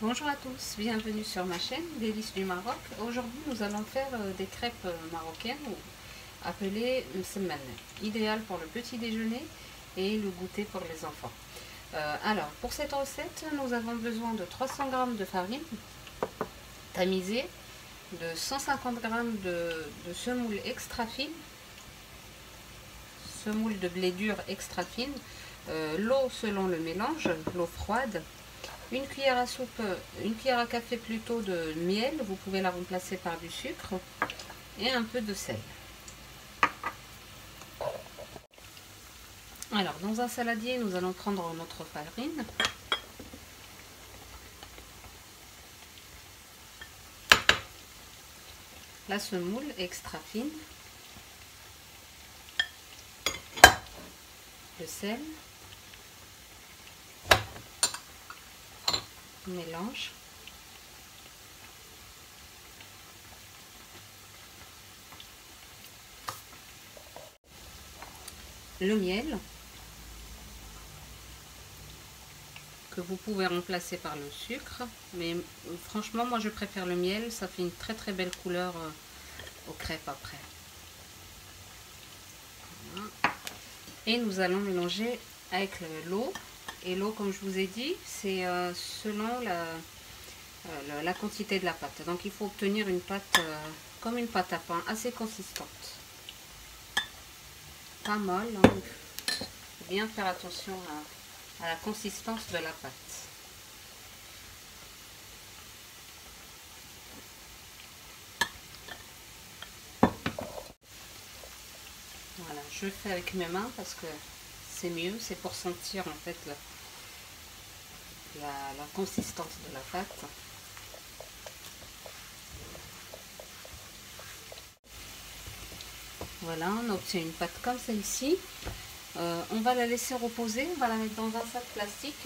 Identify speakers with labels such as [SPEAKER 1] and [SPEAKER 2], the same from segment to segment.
[SPEAKER 1] Bonjour à tous, bienvenue sur ma chaîne Délices du Maroc. Aujourd'hui nous allons faire des crêpes marocaines appelées msemmane, idéales pour le petit déjeuner et le goûter pour les enfants. Alors pour cette recette nous avons besoin de 300 g de farine tamisée, de 150 g de semoule extra fine, semoule de blé dur extra fine, l'eau selon le mélange, l'eau froide, une cuillère à soupe, une cuillère à café plutôt de miel, vous pouvez la remplacer par du sucre et un peu de sel. Alors dans un saladier, nous allons prendre notre farine, la semoule extra fine, le sel, mélange, le miel que vous pouvez remplacer par le sucre, mais franchement moi je préfère le miel, ça fait une très belle couleur aux crêpes après. Voilà. Et nous allons mélanger avec l'eau, et l'eau comme je vous ai dit c'est selon la quantité de la pâte, donc il faut obtenir une pâte comme une pâte à pain assez consistante, pas molle, hein. Il faut bien faire attention à la consistance de la pâte. Voilà, je fais avec mes mains parce que c'est mieux, c'est pour sentir en fait la consistance de la pâte. Voilà, on obtient une pâte comme celle-ci. On va la laisser reposer, on va la mettre dans un sac plastique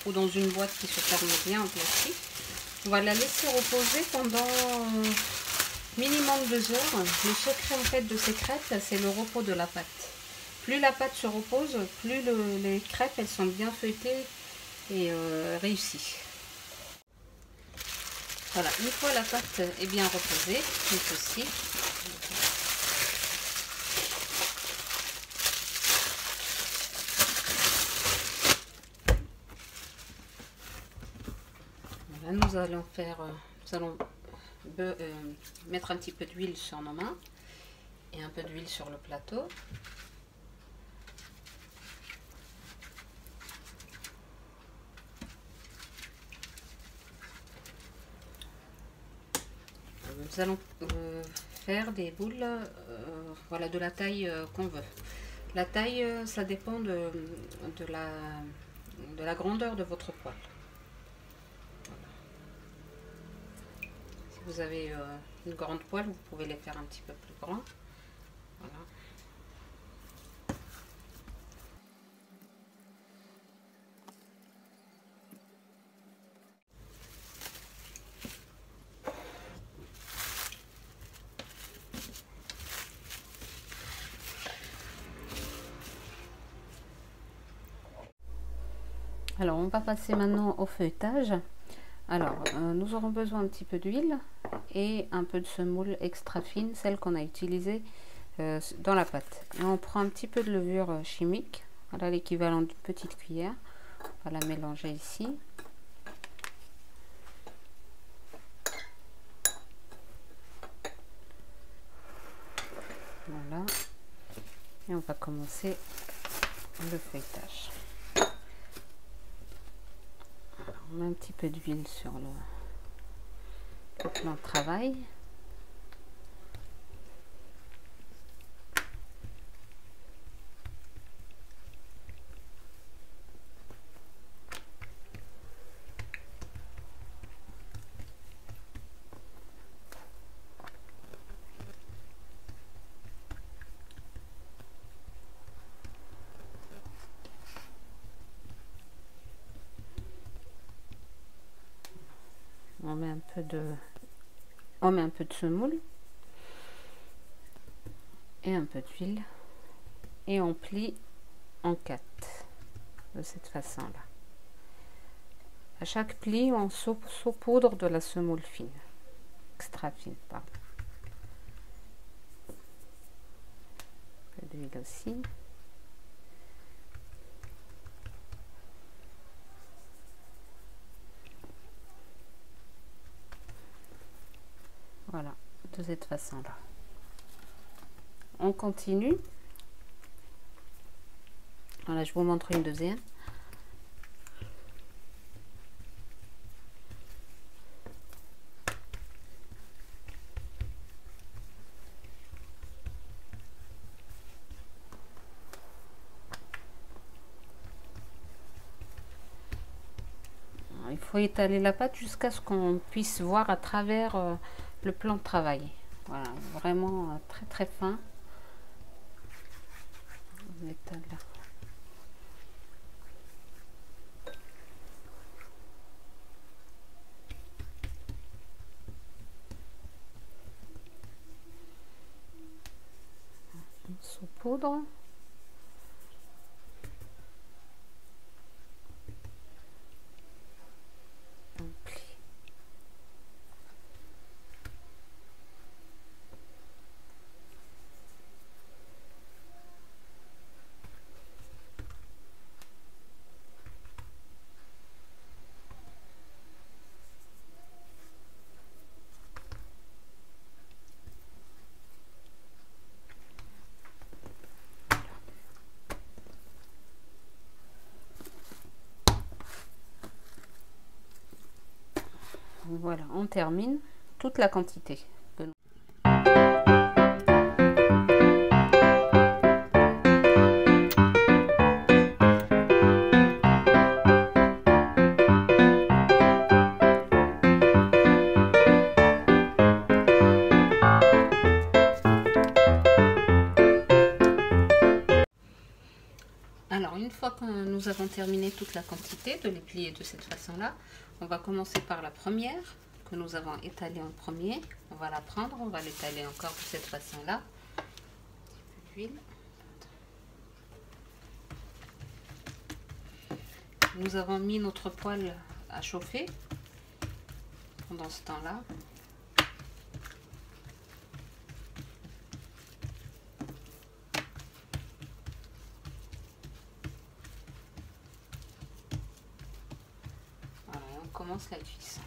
[SPEAKER 1] ou dans une boîte qui se ferme bien en plastique. On va la laisser reposer pendant minimum 2 heures. Le secret en fait de ces crêpes, c'est le repos de la pâte. Plus la pâte se repose, plus les crêpes elles sont bien feuilletées et réussies. Voilà, une fois la pâte est bien reposée, comme ceci. Voilà, nous allons mettre un petit peu d'huile sur nos mains et un peu d'huile sur le plateau. Nous allons faire des boules voilà, de la taille qu'on veut. La taille, ça dépend de la grandeur de votre poêle. Voilà. Si vous avez une grande poêle, vous pouvez les faire un petit peu plus grands. Voilà. Alors on va passer maintenant au feuilletage. Alors nous aurons besoin un petit peu d'huile et un peu de semoule extra fine, celle qu'on a utilisée dans la pâte. Et on prend un petit peu de levure chimique, voilà l'équivalent d'une petite cuillère. On va la mélanger ici. Voilà. Et on va commencer le feuilletage. On met un petit peu d'huile sur le plan de travail. On met un peu de semoule et un peu d'huile et on plie en 4 de cette façon là. À chaque pli, on saupoudre de la semoule fine, extra fine, pardon. Un peu d'huile aussi. Voilà, de cette façon-là. On continue. Voilà, je vous montre une deuxième. Il faut étaler la pâte jusqu'à ce qu'on puisse voir à travers le plan de travail. Voilà, vraiment très très fin. On étale là. On saupoudre. Voilà, on termine toute la quantité. Alors, une fois que nous avons terminé toute la quantité, de les plier de cette façon-là, on va commencer par la première que nous avons étalée en premier. On va la prendre, on va l'étaler encore de cette façon-là. Un petit peu d'huile. Nous avons mis notre poêle à chauffer pendant ce temps-là. Voilà, on commence la cuisson.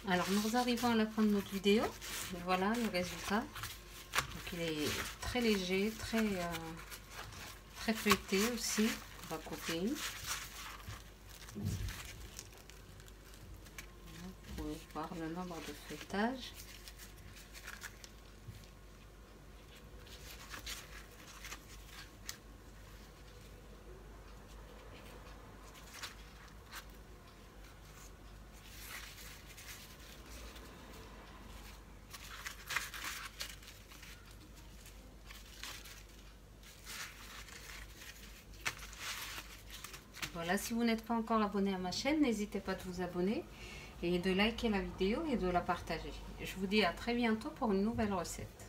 [SPEAKER 1] Alors nous arrivons à la fin de notre vidéo. Voilà le résultat. Donc il est très léger, très feuilleté aussi. On va couper une. Vous pouvez voir le nombre de feuilletages. Voilà, si vous n'êtes pas encore abonné à ma chaîne, n'hésitez pas de vous abonner et de liker la vidéo et de la partager. Je vous dis à très bientôt pour une nouvelle recette.